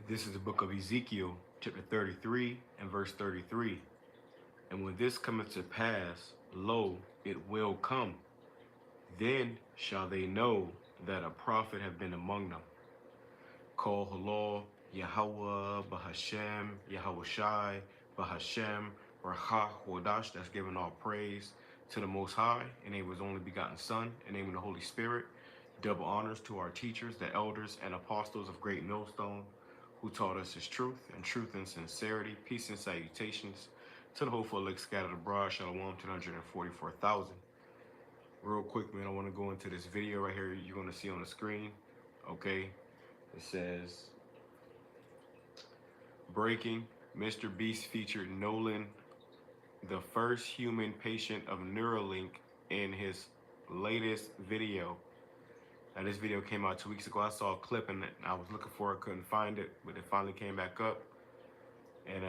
This is the book of Ezekiel, chapter 33 and verse 33. And when this cometh to pass, lo, it will come. Then shall they know that a prophet have been among them. Call HALAL, YAHAWAH, BAHASHAM, YAHAWASHI, BAHASHAM, RAWCHAA, QADASH, that's giving all praise to the Most High, in the name of His only begotten Son, in the name of the Holy Spirit. Double honors to our teachers, the elders and apostles of Great Millstone, who taught us His truth and sincerity. Peace and salutations to the hopeful elect scattered abroad. Shalom to 144,000. Real quick, man, I want to go into this video right here you're going to see on the screen. Okay, it says, breaking, MrBeast featured Nolan, the first human patient of Neuralink, in his latest video. Now, this video came out 2 weeks ago. I saw a clip and I was looking for it, couldn't find it, but it finally came back up. And,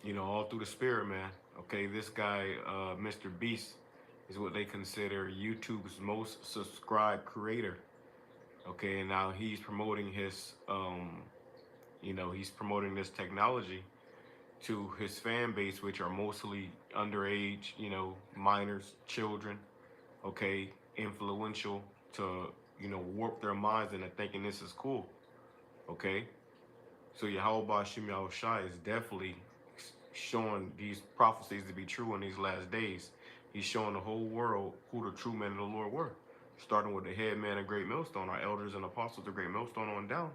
you know, all through the spirit, man. Okay, this guy, MrBeast, is what they consider YouTube's most subscribed creator. Okay, and now he's promoting his, you know, he's promoting this technology to his fan base, which are mostly underage, you know, minors, children, okay, influential, to, you know, warp their minds into thinking this is cool, okay? So YAHAWASHI is definitely showing these prophecies to be true in these last days. He's showing the whole world who the true men of the Lord were, starting with the head man of Great Millstone, our elders and apostles of Great Millstone on down.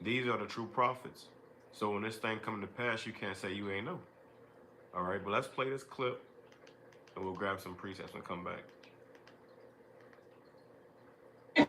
These are the true prophets. So when this thing comes to pass, you can't say you ain't know. All right, but let's play this clip and we'll grab some presets and come back.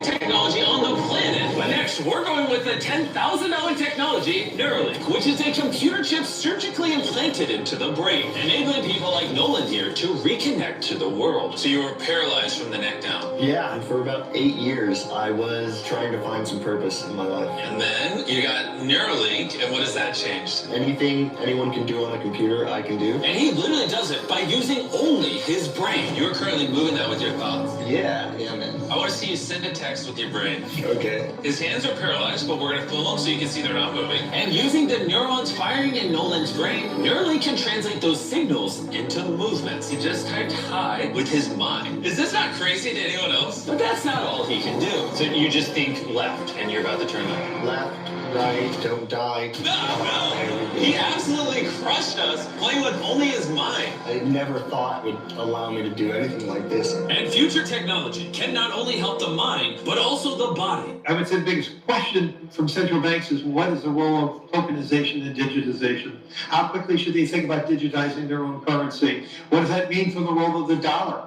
Technology on the planet. But next, we're going with the $10,000 technology, Neuralink, which is a computer chip surgically implanted into the brain, enabling people like Nolan here to reconnect to the world. So you were paralyzed from the neck down. Yeah, and for about 8 years, I was trying to find some purpose in my life. And then you got Neuralink, and what has that changed? Anything anyone can do on a computer, I can do. And he literally does it by using only his brain. You're currently moving that with your thoughts. Yeah, man. I want to see you send a text with your brain. Okay. His hands are paralyzed, but we're going to film them so you can see they're not moving. And using the neurons firing in Nolan's brain, Neuralink can translate those signals into movements. He just typed hi with his mind. Is this not crazy to anyone else? But that's not all he can do. So you just think left, and you're about to turn left. Left, right, don't die. No! He absolutely crushed us playing with only his mind. I never thought it would allow me to do anything like this. And future technology can not only help the mind, but also the body. I would say the biggest question from central banks is, what is the role of tokenization and digitization? How quickly should they think about digitizing their own currency? What does that mean for the role of the dollar?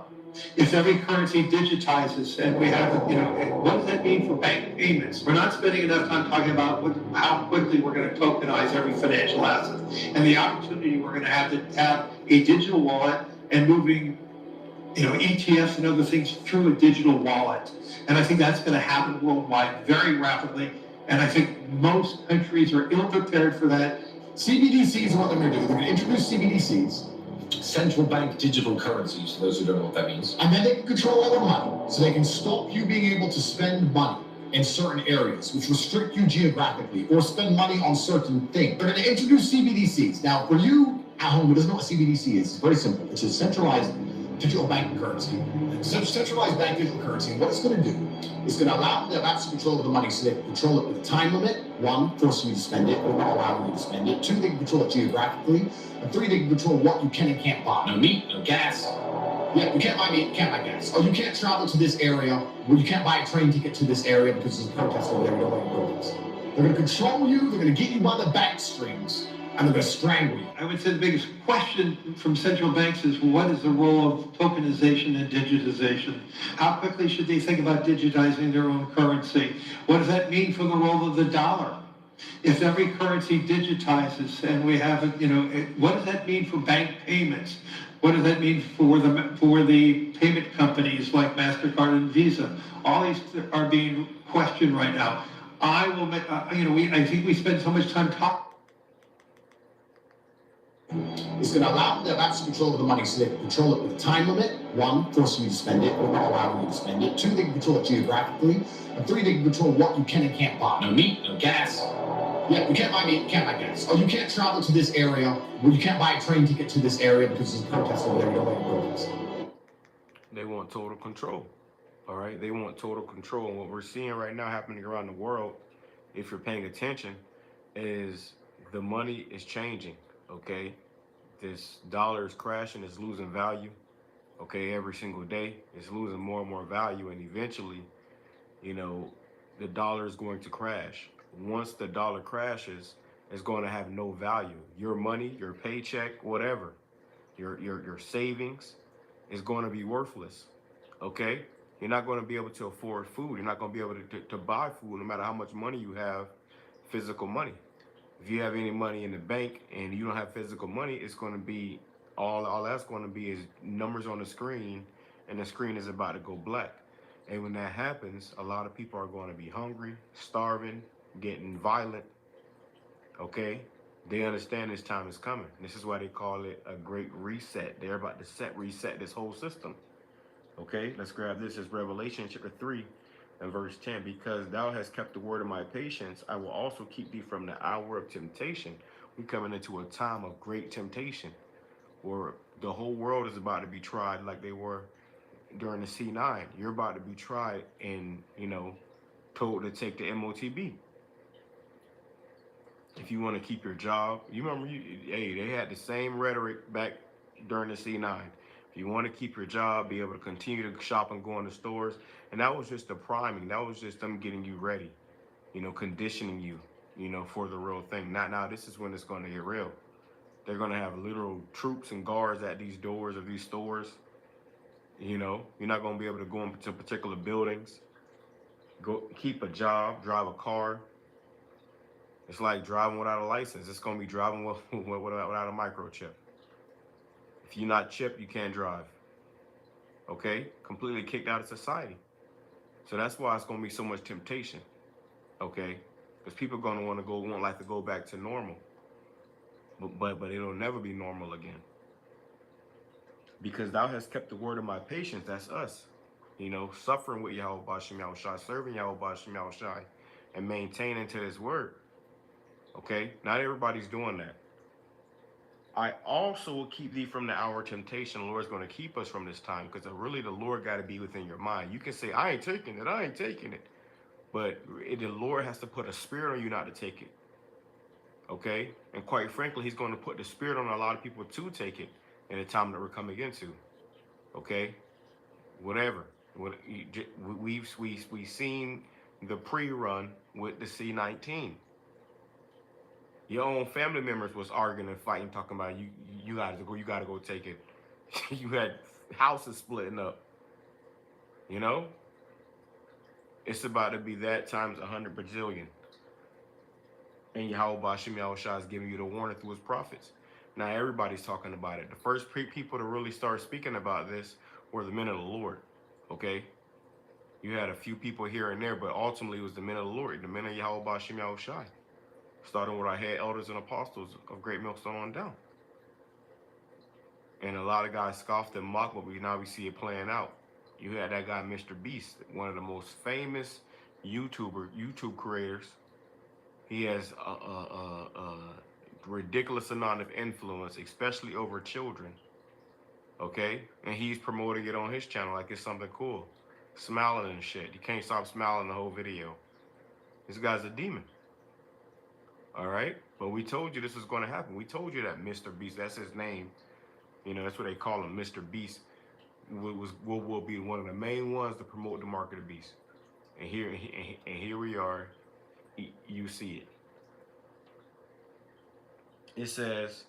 If every currency digitizes and we have, you know, what does that mean for bank payments? We're not spending enough time talking about how quickly we're going to tokenize every financial asset and the opportunity we're going to have a digital wallet and moving, you know, ETFs and other things through a digital wallet. And I think that's going to happen worldwide very rapidly. And I think most countries are ill-prepared for that. CBDCs are what they're going to do. They're going to introduce CBDCs, central bank digital currencies, for those who don't know what that means. And then they can control all the money. So they can stop you being able to spend money in certain areas, which restrict you geographically, or spend money on certain things. They're going to introduce CBDCs. Now, for you at home who doesn't know what CBDC is, it's very simple. It's a centralized digital banking currency. Centralized bank digital currency, and what it's going to do is going to allow them to have absolute control of the money, so they can control it with a time limit. 1, forcing you to spend it, or not allowing you to spend it. 2, they can control it geographically. And 3, they can control what you can and can't buy. No meat, no gas. Yeah, you can't buy meat, you can't buy gas. Or you can't travel to this area, or you can't buy a train ticket to this area because there's a protest over there, we don't want you to protest. They're going to control you, they're going to get you by the bank strings, and they're going to strangle you. I would say the biggest question from central banks is, what is the role of tokenization and digitization? How quickly should they think about digitizing their own currency? What does that mean for the role of the dollar? If every currency digitizes and we have, you know, what does that mean for bank payments? What does that mean for the payment companies like MasterCard and Visa? All these are being questioned right now. I will, you know, I think we spend so much time talking. It's going to allow them to have absolute control of the money, so they can control it with a time limit. 1, forcing you to spend it, or not allowing you to spend it. 2, they can control it geographically. And 3, they can control what you can and can't buy. No meat, no gas. Yeah, you can't buy meat, you can't buy gas. Oh, you can't travel to this area. Well, you can't buy a train ticket to this area because there's a protest over there. You don't let them protest. They want total control. All right, they want total control. And what we're seeing right now happening around the world, if you're paying attention, is the money is changing. Okay, this dollar is crashing, it's losing value. Okay, every single day, it's losing more and more value, and eventually, you know, the dollar is going to crash. Once the dollar crashes, it's going to have no value. Your money, your paycheck, whatever, your savings is going to be worthless. Okay, you're not going to be able to afford food. You're not going to be able to buy food, no matter how much money you have, physical money. If you have any money in the bank and you don't have physical money, it's going to be all that's going to be is numbers on the screen, and the screen is about to go black. And when that happens, a lot of people are going to be hungry, starving, getting violent. Okay, they understand this time is coming. This is why they call it a great reset. They're about to reset this whole system. Okay, let's grab this. Is Revelation chapter 3 and verse 10. Because thou hast kept the word of my patience, I will also keep thee from the hour of temptation. We're coming into a time of great temptation, where the whole world is about to be tried like they were during the C9. You're about to be tried and, you know, told to take the MOTB. If you want to keep your job, you remember, hey, they had the same rhetoric back during the C9. If you want to keep your job, be able to continue to shop and go in the stores. And that was just the priming. That was just them getting you ready, you know, conditioning you, you know, for the real thing. Now, this is when it's going to get real. They're going to have literal troops and guards at these doors of these stores. You know, you're not going to be able to go into particular buildings, go keep a job, drive a car. It's like driving without a license. It's going to be driving without a microchip. If you're not chipped, you can't drive. Okay? Completely kicked out of society. So that's why it's going to be so much temptation. Okay? Because people are going to want life to go back to normal. But it'll never be normal again. Because thou hast kept the word of my patience. That's us. You know, suffering with YAHAWASHI, serving YAHAWASHI, and maintaining to this word. Okay? Not everybody's doing that. I also will keep thee from the hour of temptation. The Lord's going to keep us from this time, because really the Lord got to be within your mind. You can say, I ain't taking it, I ain't taking it. But the Lord has to put a spirit on you not to take it. Okay? And quite frankly, he's going to put the spirit on a lot of people to take it in the time that we're coming into. Okay? Whatever. We've seen the pre-run with the C-19. Your own family members was arguing and fighting, talking about you gotta go take it. You had houses splitting up. You know? It's about to be that times 100 bajillion. And YAHAWASHI is giving you the warning through his prophets. Now everybody's talking about it. The first people to really start speaking about this were the men of the Lord. Okay? You had a few people here and there, but ultimately it was the men of the Lord, the men of YAHAWASHI. Starting with our head elders and apostles of Great Millstone on down. And a lot of guys scoffed and mocked, but now we see it playing out. You had that guy, MrBeast, one of the most famous YouTube creators. He has a ridiculous amount of influence, especially over children. Okay? And he's promoting it on his channel like it's something cool. Smiling and shit. You can't stop smiling the whole video. This guy's a demon. All right, but we told you this was going to happen. We told you that MrBeast, that's his name. You know, that's what they call him, MrBeast. Will be one of the main ones to promote the mark of the beast. And here we are. You see it. It says,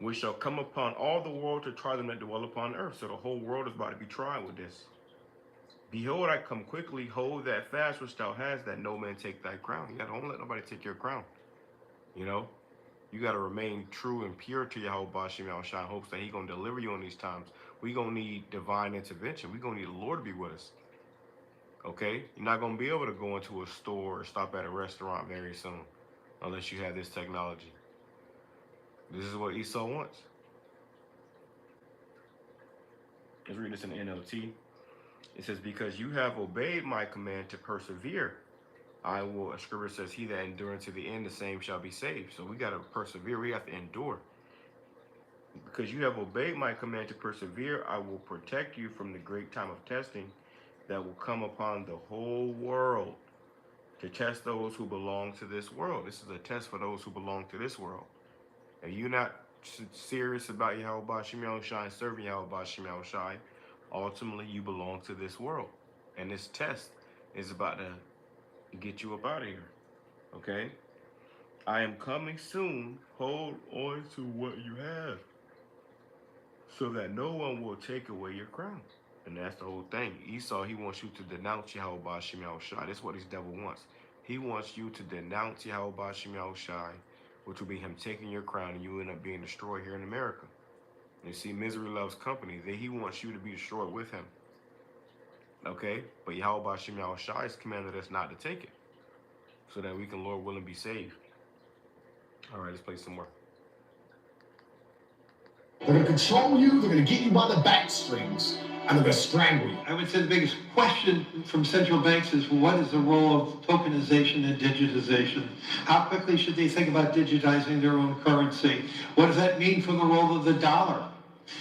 "We shall come upon all the world to try them that dwell upon earth." So the whole world is about to be tried with this. "Behold, I come quickly. Hold that fast which thou hast, that no man take thy crown." You don't let nobody take your crown. You know, you got to remain true and pure to YAHAWASHI in hopes that he's going to deliver you in these times. We're going to need divine intervention. We're going to need the Lord to be with us. Okay? You're not going to be able to go into a store or stop at a restaurant very soon unless you have this technology. This is what Esau wants. Let's read this in the NLT. It says, "Because you have obeyed my command to persevere a scripture says, he that endureth to the end, the same shall be saved. So we got to persevere. We have to endure. Because you have obeyed my command to persevere, I will protect you from the great time of testing that will come upon the whole world to test those who belong to this world. This is a test for those who belong to this world. If you're not serious about YAHAWASHI and serving YAHAWASHI, ultimately you belong to this world. And this test is about to get you up out of here. Okay? I am coming soon. Hold on to what you have, so that no one will take away your crown. And that's the whole thing. Esau, he wants you to denounce YAHAWASHI. That's what this devil wants. He wants you to denounce YAHAWASHI, which will be him taking your crown, and you end up being destroyed here in America. You see, misery loves company. He wants you to be destroyed with him. Okay? But YAHAWASHI has commanded us not to take it, so that we can, Lord willing, be saved. All right, let's play some more. They're going to control you, they're going to get you by the back strings, and they're going to strangle you. I would say the biggest question from central banks is, what is the role of tokenization and digitization? How quickly should they think about digitizing their own currency? What does that mean for the role of the dollar?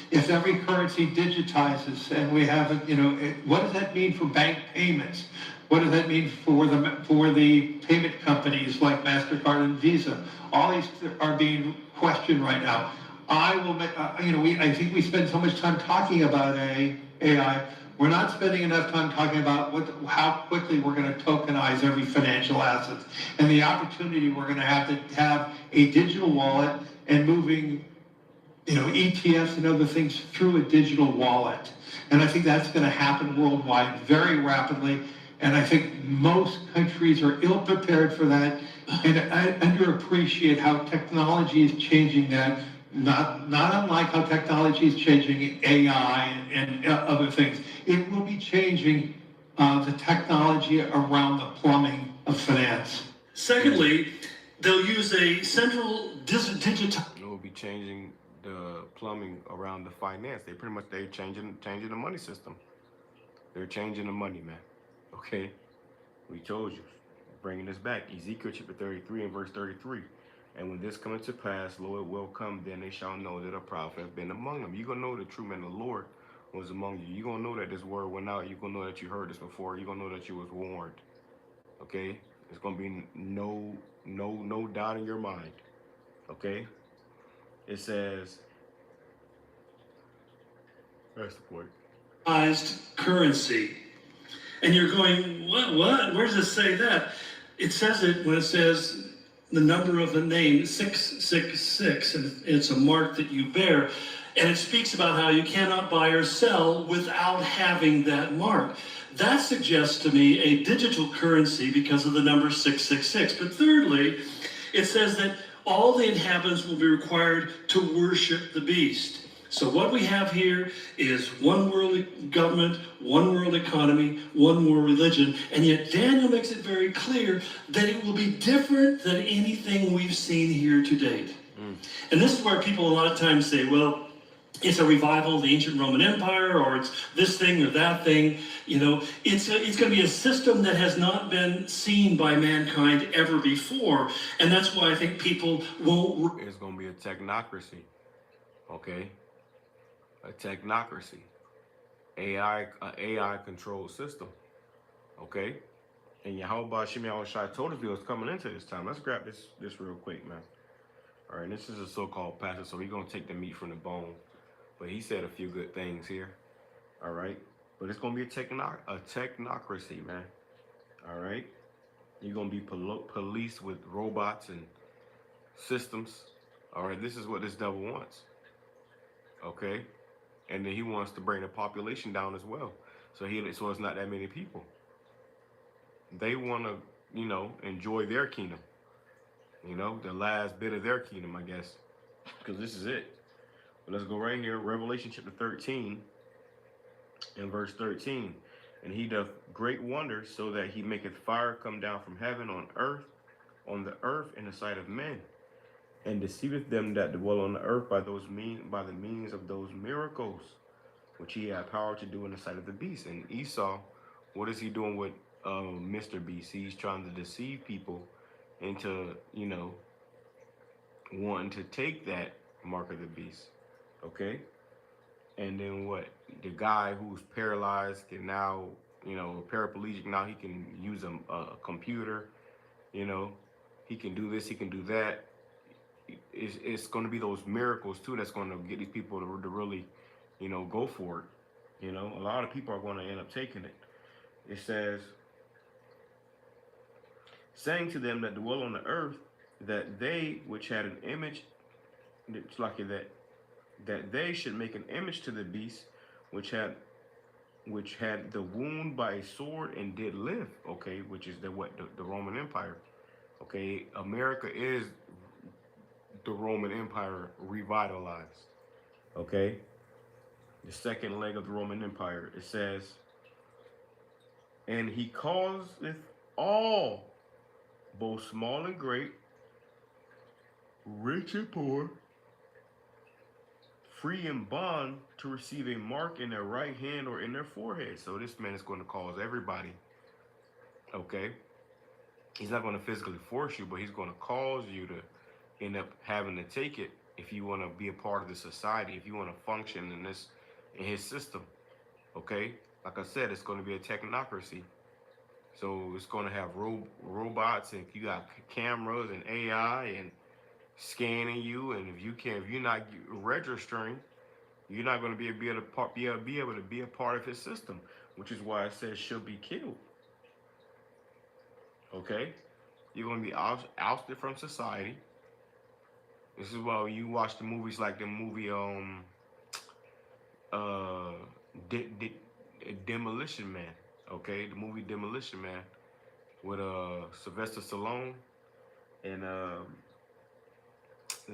If every currency digitizes and we have, what does that mean for bank payments? What does that mean for the payment companies like MasterCard and Visa? All these are being questioned right now. I think we spend so much time talking about AI. We're not spending enough time talking about how quickly we're going to tokenize every financial asset, and the opportunity we're going to have a digital wallet and moving, ETFs and other things through a digital wallet. And I think that's going to happen worldwide very rapidly. And I think most countries are ill-prepared for that, and I underappreciate how technology is changing that. Not unlike how technology is changing AI and other things. It will be changing the technology around the plumbing of finance. Secondly, they'll use a central digital. It will be changing the plumbing around the finance. They're changing the money system. They're changing the money, man. Okay, we told you, bringing this back. Ezekiel chapter 33 and verse 33. And when this cometh to pass, lo, it will come, then they shall know that a prophet hath been among them. You're going to know the true man of the Lord was among you. You're going to know that this word went out. You're going to know that you heard this before. You're going to know that you was warned. Okay? There's going to be no doubt in your mind. Okay? It says, that's the point. Currency. And you're going, what? Where does it say that? It says it when it says the number of the name 666, and it's a mark that you bear, and it speaks about how you cannot buy or sell without having that mark. That suggests to me a digital currency because of the number 666. But thirdly, it says that all the inhabitants will be required to worship the beast. So what we have here is one world government, one world economy, one world religion, and yet Daniel makes it very clear that it will be different than anything we've seen here to date. And this is where people a lot of times say, well, it's a revival of the ancient Roman Empire, or it's this thing or that thing. It's going to be a system that has not been seen by mankind ever before, and that's why I think people won't. It's going to be a technocracy, okay? A technocracy, AI controlled system, okay? And YAHAWASHI told us he was coming into this time. Let's grab this real quick, man. All right, this is a so-called pastor, so he's gonna take the meat from the bone, but he said a few good things here. All right, but it's gonna be a technocracy, man. All right, you're gonna be policed with robots and systems. All right, this is what this devil wants. Okay. And then he wants to bring the population down as well. So it's not that many people. They want to, enjoy their kingdom. The last bit of their kingdom, I guess. Because this is it. But let's go right here. Revelation chapter 13 and verse 13. And he doth great wonders, so that he maketh fire come down from heaven on the earth in the sight of men, and deceiveth them that dwell on the earth by the means of those miracles which he had power to do in the sight of the beast. And Esau, what is he doing with MrBeast. He's trying to deceive people into, wanting to take that mark of the beast. Okay? And then what? The guy who's paralyzed can now, paraplegic, now he can use a computer, he can do this, he can do that. It's going to be those miracles too that's going to get these people to really, go for it. A lot of people are going to end up taking it. It says, saying to them that dwell on the earth, that they which had an image, it's like that they should make an image to the beast, which had the wound by a sword and did live. Okay, which is the Roman Empire. Okay, America is the Roman Empire revitalized. Okay, the second leg of the Roman Empire. It says, and he causeth all, both small and great, rich and poor, free and bond, to receive a mark in their right hand or in their forehead. So this man is going to cause everybody. Okay, he's not going to physically force you, but he's going to cause you to end up having to take it if you want to be a part of the society, if you want to function in his system. Okay, like I said, it's going to be a technocracy. So it's going to have robots, and you got cameras and AI and scanning you. And if you're not registering, you're not going to be able to be a part of his system, which is why it says should be killed. Okay, you're going to be ousted from society. This is why you watch the movies like the movie Demolition Man. Okay, the movie Demolition Man with Sylvester Stallone and the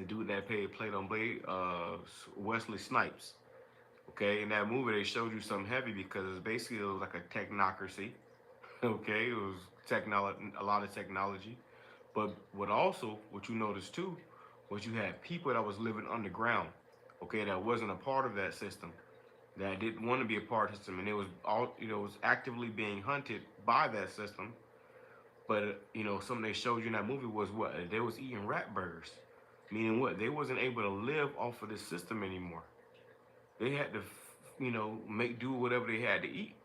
dude that played on Blade, Wesley Snipes. Okay, in that movie they showed you something heavy because it was like a technocracy. Okay, it was a lot of technology. But what you noticed too was you had people that was living underground. Okay, that wasn't a part of that system, that didn't want to be a part of the system, and it was was actively being hunted by that system. But something they showed you in that movie was what they was eating rat burgers, meaning what they wasn't able to live off of the system anymore. They had to, make do whatever they had to eat,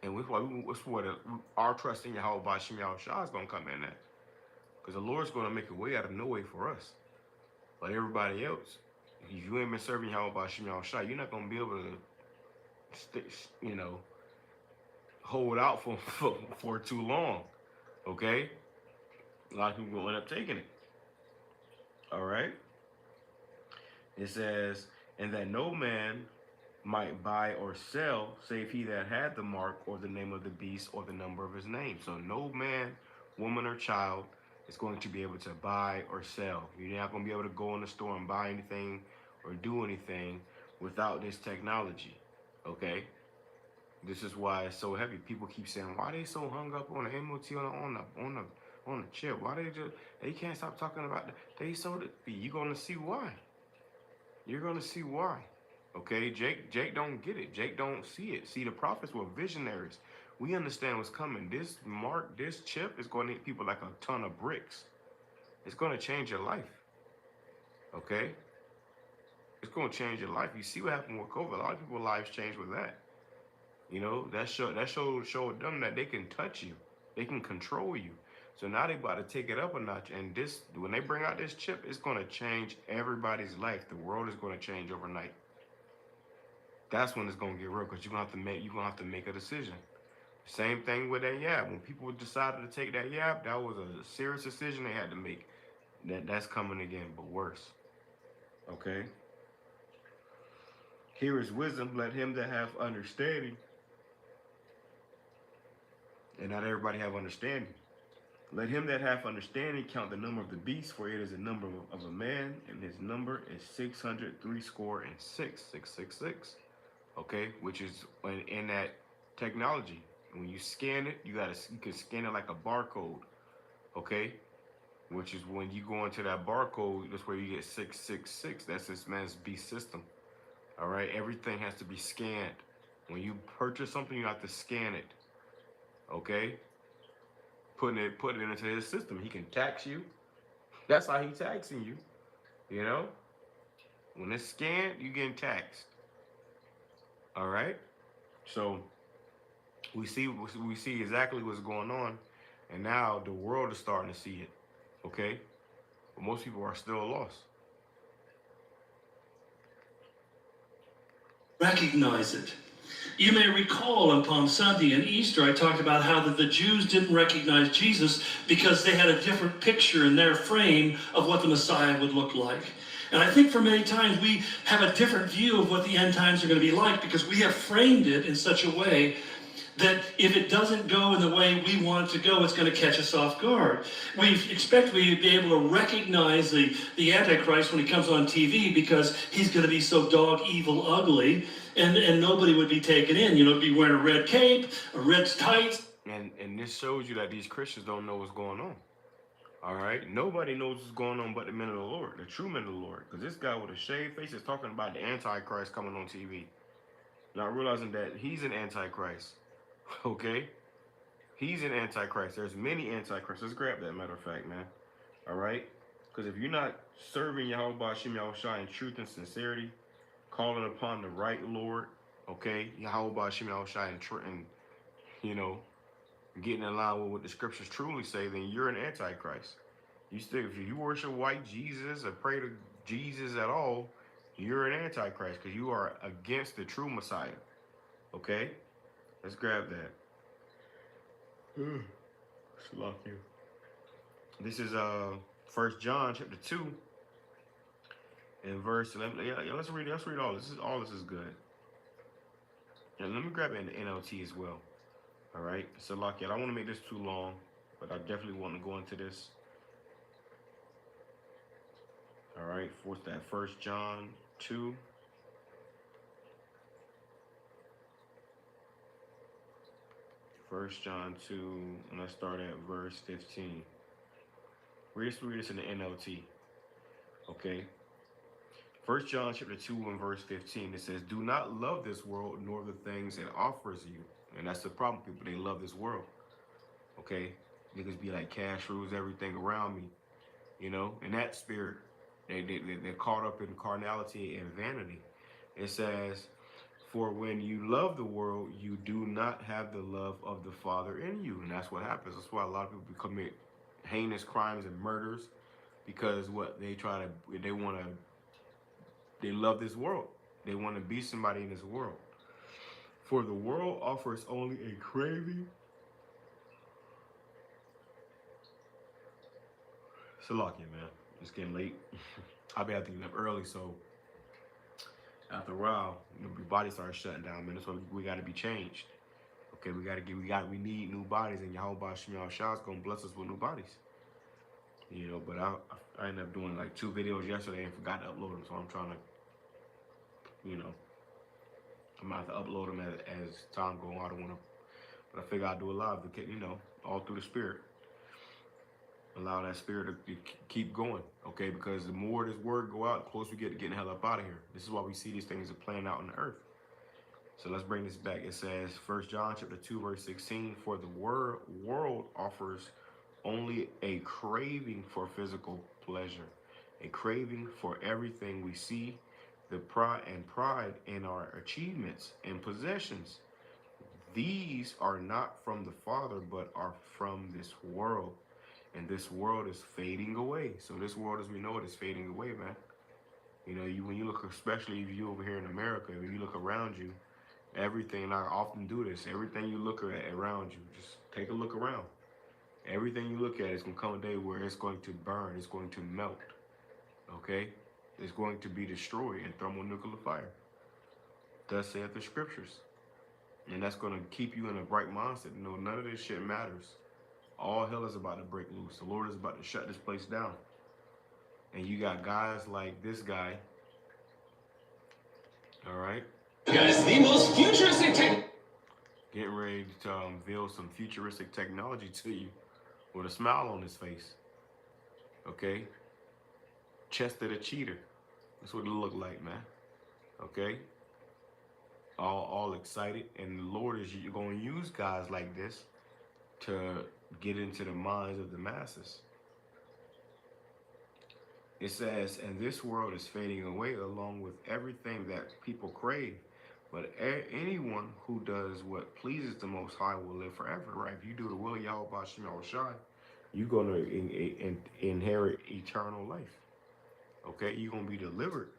and that's where our trust in Yahawah BAHASHAM YAHAWASHI is going to come in at, because the Lord's going to make a way out of no way for us. But everybody else, if you ain't been serving Yahawah BAHASHAM YAHAWASHI, you're not going to be able to, hold out for too long. Okay? A lot of people will end up taking it. All right? It says, and that no man might buy or sell, save he that had the mark or the name of the beast or the number of his name. So no man, woman, or child is going to be able to buy or sell. You're not going to be able to go in the store and buy anything or do anything without this technology. Okay? This is why it's so heavy. People keep saying, why they so hung up on the MOT on the chip? Why they can't stop talking about that? They sold it. You're gonna see why. You're gonna see why. Okay, Jake don't get it. Jake don't see it. See, the prophets were visionaries. We understand what's coming. This chip is going to hit people like a ton of bricks. It's going to change your life. Okay? It's going to change your life. You see what happened with COVID. A lot of people's lives changed with that. That showed them that they can touch you. They can control you. So now they about to take it up a notch. And when they bring out this chip, it's going to change everybody's life. The world is going to change overnight. That's when it's going to get real, because you're going to have to make a decision. Same thing with that yab. When people decided to take that yab, that was a serious decision they had to make. That's coming again, but worse. Okay? Here is wisdom. Let him that have understanding. And not everybody have understanding. Let him that hath understanding count the number of the beast, for it is the number of a man, and his number is 666. 666. Okay? Which is in that technology. When you scan it, you can scan it like a barcode. Okay? Which is when you go into that barcode, that's where you get 666. That's this man's beast system. All right? Everything has to be scanned. When you purchase something, you have to scan it. Okay? putting it into his system. He can tax you. That's how he's taxing you. You know, when it's scanned, you getting taxed. All right. So we see exactly what's going on, and now the world is starting to see it. Okay, but most people are still lost. Recognize it. You may recall on Palm Sunday and Easter, I talked about how the Jews didn't recognize Jesus because they had a different picture in their frame of what the Messiah would look like. And I think for many times we have a different view of what the end times are going to be like because we have framed it in such a way that if it doesn't go in the way we want it to go, it's going to catch us off guard. We expect we'd be able to recognize the Antichrist when he comes on TV because he's going to be so dog evil ugly, and nobody would be taken in. You know, be wearing a red cape, a red tights. And this shows you that these Christians don't know what's going on. All right? Nobody knows what's going on but the men of the Lord, the true men of the Lord. Because this guy with a shaved face is talking about the Antichrist coming on TV. Not realizing that he's an Antichrist. Okay? He's an Antichrist. There's many Antichrists. Let's grab that, matter of fact, man. All right? Because if you're not serving YAHAWASHI in truth and sincerity, calling upon the right Lord, okay? YAHAWASHI and you know, getting in line with what the scriptures truly say, then you're an Antichrist. You still, if you worship white Jesus or pray to Jesus at all, you're an Antichrist because you are against the true Messiah. Okay? Let's grab that. This is 1 John chapter 2 and verse 11. Yeah, let's read it. Let's read all this. All this is good. And let me grab it in the NLT as well. All right. So I don't want to make this too long, but I definitely want to go into this. All right. What's that? 1 John 2. First John 2, and let's start at verse 15. Read this in the NLT. Okay. 1 John chapter 2 and verse 15, it says, do not love this world nor the things it offers you. And that's the problem, people. They love this world. Okay. Niggas be like, cash rules everything around me. You know, in that spirit, they're caught up in carnality and vanity. It says, for when you love the world, you do not have the love of the Father in you. And that's what happens. That's why a lot of people commit heinous crimes and murders, because what they love this world. They want to be somebody in this world. For the world offers only a craving. Salakia, man. It's getting late. I'll be having to get up early, so after a while, your body starts shutting down, man. That's why we got to be changed. Okay, we need new bodies, and YAHAWASHI is gonna bless us with new bodies. You know, but I ended up doing like 2 videos yesterday and forgot to upload them, so I'm trying to, you know, I'm gonna have to upload them as time goes on. I don't want to, but I figure I'll do a live to get, you know, all through the spirit. Allow that spirit to keep going, okay? Because the more this word go out, the closer we get to getting the hell up out of here. This is why we see these things are playing out on the earth. So let's bring this back. It says, 1 John chapter 2, verse 16, for the world offers only a craving for physical pleasure, a craving for everything we see, the pride in our achievements and possessions. These are not from the Father, but are from this world. And this world is fading away. So this world as we know it is fading away, man. You know, when you look, especially if you over here in America, when you look around you, everything, and I often do this, everything you look at around you, just take a look around. Everything you look at is going to come a day where it's going to burn, it's going to melt, okay? It's going to be destroyed in thermonuclear fire. Thus saith the scriptures. And that's going to keep you in a bright mindset. You know, none of this shit matters. All hell is about to break loose. The Lord is about to shut this place down. And you got guys like this guy. All right. Guys, the most futuristic tech. Getting ready to unveil some futuristic technology to you with a smile on his face. Okay. Chested a cheater. That's what it look like, man. Okay. All excited. And the Lord is going to use guys like this to get into the minds of the masses. It says, and this world is fading away along with everything that people crave. But anyone who does what pleases the Most High will live forever, right? If you do the will of YAHAWASHI, you're going to inherit eternal life. Okay? You're going to be delivered.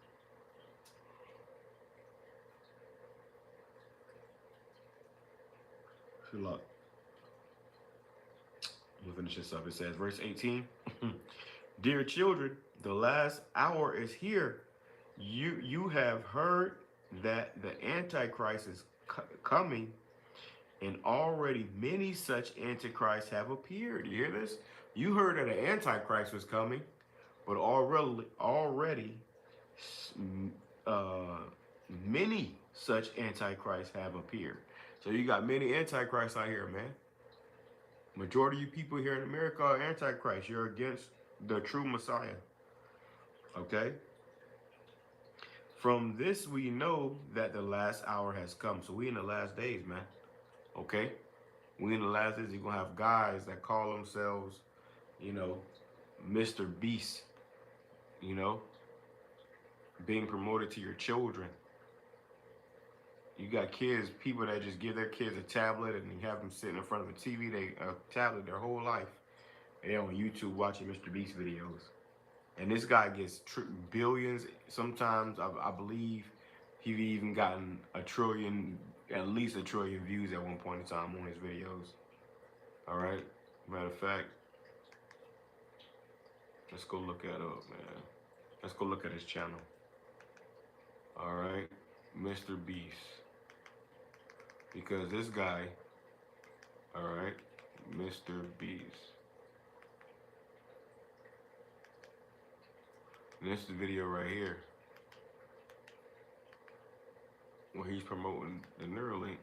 Good luck. We'll finish this up. It says, verse 18, Dear children, the last hour is here. You have heard that the Antichrist is coming, and already many such Antichrists have appeared. You hear this? You heard that the Antichrist was coming, but already many such Antichrists have appeared. So you got many Antichrists out here, man. Majority of you people here in America are Antichrist. You're against the true Messiah. Okay? From this, we know that the last hour has come. So we in the last days, man. Okay? We in the last days. You're going to have guys that call themselves, you know, MrBeast, you know, being promoted to your children. You got kids, people that just give their kids a tablet and you have them sitting in front of a TV, a tablet their whole life. And they're on YouTube watching MrBeast videos. And this guy gets billions. Sometimes I believe he's even gotten at least a trillion views at one point in time on his videos. All right. Matter of fact, let's go look that up, man. Let's go look at his channel. All right, MrBeast. Because this guy, all right, MrBeast. And this is the video right here where he's promoting the Neuralink.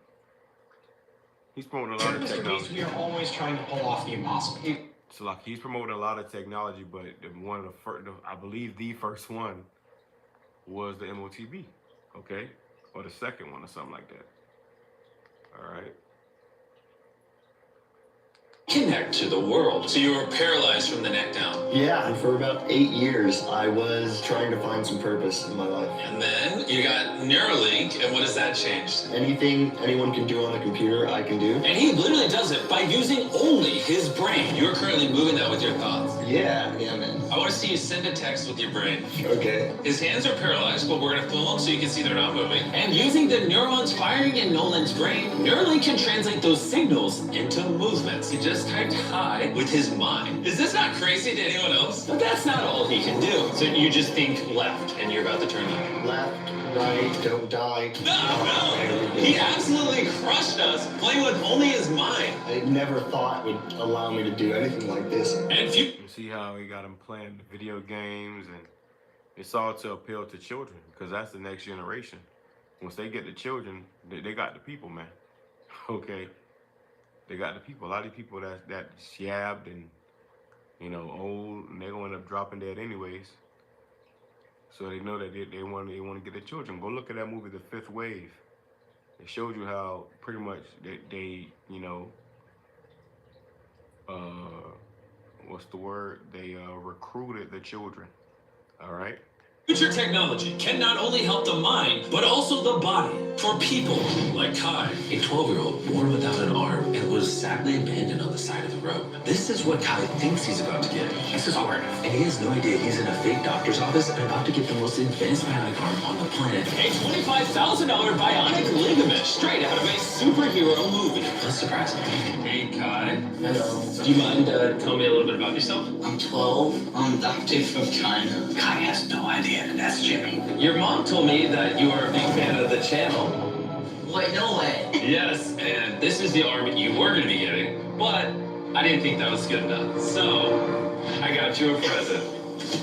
He's promoting a lot of technology. We are always trying to pull off the impossible. So like he's promoting a lot of technology, but one of the first, I believe the first one was the MOTB, okay? Or the second one or something like that. All right. Connect to the world. So you were paralyzed from the neck down. Yeah, and for about 8 years, I was trying to find some purpose in my life. And then you got Neuralink, and what has that changed? Anything anyone can do on a computer, I can do. And he literally does it by using only his brain. You're currently moving that with your thoughts. Yeah, man. I want to see you send a text with your brain. Okay. His hands are paralyzed, but we're going to film them so you can see they're not moving. And using the neurons firing in Nolan's brain, Neuralink can translate those signals into movements. He just typed hi with his mind. Is this not crazy to anyone else? But that's not all he can do. So you just think left, and you're about to turn left. Left, right, don't die. No! He absolutely crushed us playing with only his mind. I never thought it would allow me to do anything like this. And if you see how he got him playing video games, and it's all to appeal to children, because that's the next generation. Once they get the children, they got the people, man. Okay, they got the people. A lot of people that shabbed and, you know, old, and they're gonna end up dropping dead anyways. So they know that they want to get their children. Go look at that movie, The Fifth Wave. It showed you how pretty much they you know, what's the word? They recruited the children. All right. future technology can not only help the mind, but also the body for people like Kai, a 12-year-old born without an arm and was sadly abandoned on the side of the road. This is what Kai thinks he's about to get. This is hard, and he has no idea he's in a fake doctor's office and about to get the most advanced bionic arm on the planet. A $25,000 bionic ligament straight out of a superhero movie. That's surprising. Hey, Kai. Hello. Do you mind telling me a little bit about yourself? I'm 12. I'm adopted from China. Kai has no idea that's Jimmy. Your mom told me that you are a big fan of the channel. Wait, no way. Yes, and this is the arm you were going to be getting, but I didn't think that was good enough. So, I got you a present.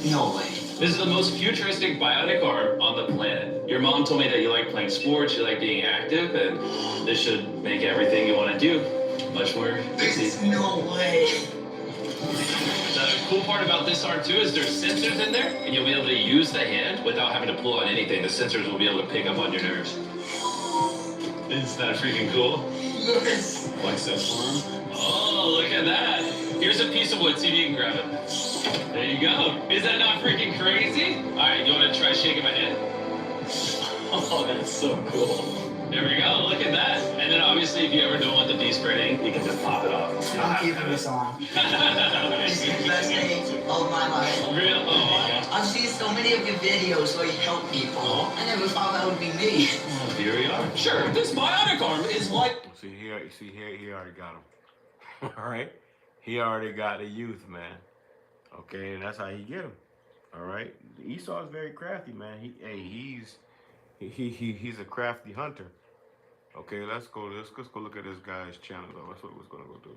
No way. This is the most futuristic bionic arm on the planet. Your mom told me that you like playing sports, you like being active, and this should make everything you want to do much more easy. There's no way. The cool part about this arm too is there's sensors in there, and you'll be able to use the hand without having to pull on anything. The sensors will be able to pick up on your nerves. Isn't that freaking cool? Yes. Bicep firm. Oh, look at that. Here's a piece of wood. See if you can grab it. There you go. Is that not freaking crazy? All right, you want to try shaking my hand? Oh, that's so cool. There we go. Look at that. And then obviously, if you ever don't want the beast spreading, you can just pop it off. I'm keeping this on. This is the best day of my life. Real? Oh my God. I've seen so many of your videos where you help people. I never thought that would be me. Well, here we are. Sure, this bionic arm is like... See here, he already got him. All right, he already got the youth, man. Okay, and that's how he get him. All right, Esau is very crafty, man. He's a crafty hunter. Okay, let's go look at this guy's channel though. That's what we're gonna go do.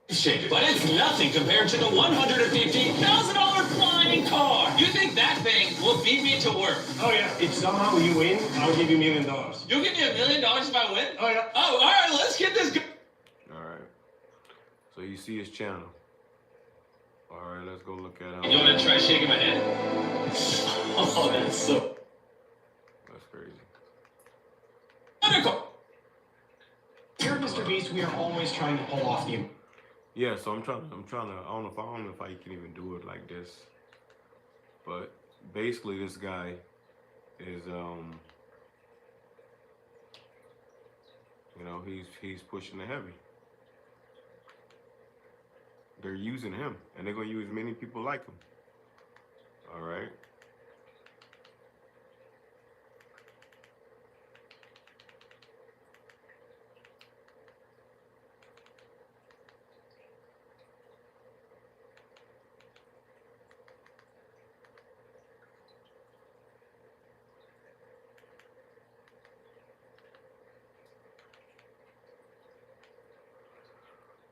But it's nothing compared to the $150,000 flying car. You think that thing will beat me to work? Oh yeah. If somehow you win, I'll give you $1 million. You'll give me $1 million if I win? Oh yeah. Oh, all right. Let's get this. All right. So you see his channel. All right, let's go look at him. You want to try shaking my hand? Oh, that's so. That's crazy. Here at MrBeast, we are always trying to pull off the... Yeah, so I'm trying to, I don't know if I can even do it like this. But basically this guy is, you know, he's pushing the heavy. They're using him, and they're gonna use many people like him. All right.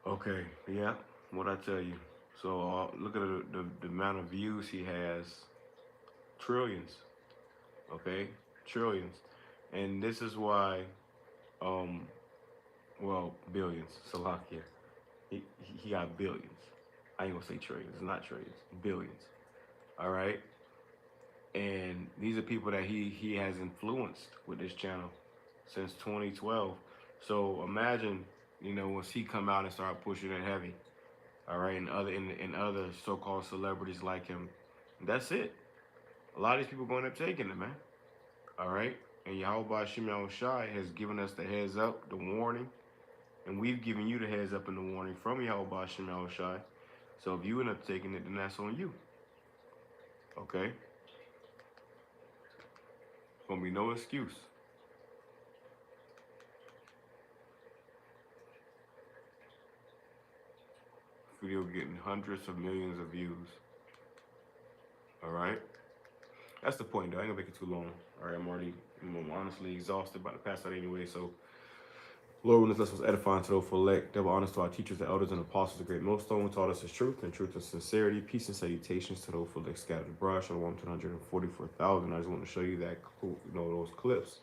Okay, yeah, what I tell you. So look at the amount of views he has. Trillions. Okay, trillions. And this is why, well, billions. Salakia. He got billions. I ain't gonna say trillions. It's not trillions. Billions. All right. And these are people that he has influenced with this channel since 2012. So imagine, you know, once he come out and start pushing it heavy, all right, and other so-called celebrities like him, that's it. A lot of these people going up taking it, man. All right, and YAHAWASHI has given us the heads up, the warning, and we've given you the heads up and the warning from YAHAWASHI. So if you end up taking it, then that's on you. Okay. Gonna be no excuse. Video getting hundreds of millions of views. All right, that's the point though. I ain't gonna make it too long. All right, I'm honestly exhausted, about to pass out anyway. So Lord, when this lesson was edifying to those for elect, they were honest to our teachers, the elders, and apostles, the great millstone, who taught us his truth and sincerity. Peace and salutations to those for elect scattered abroad. Shalom to 144,000. I just want to show you that, you know, those clips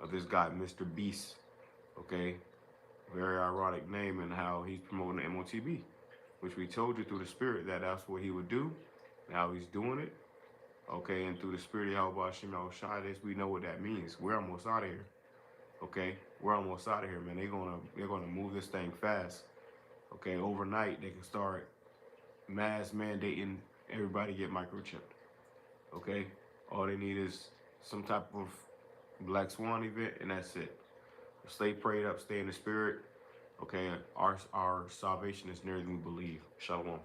of this guy, MrBeast. Okay, very ironic name, and how he's promoting the MOTB, which we told you through the Spirit that that's what he would do. Now he's doing it. Okay, and through the Spirit of YAHAWASHI, we know what that means. We're almost out of here. Okay, we're almost out of here, man. They're gonna move this thing fast. Okay, overnight they can start mass mandating everybody get microchipped. Okay, all they need is some type of Black Swan event, and that's it. Stay prayed up, stay in the Spirit. Okay, our salvation is nearer than we believe. Shalom.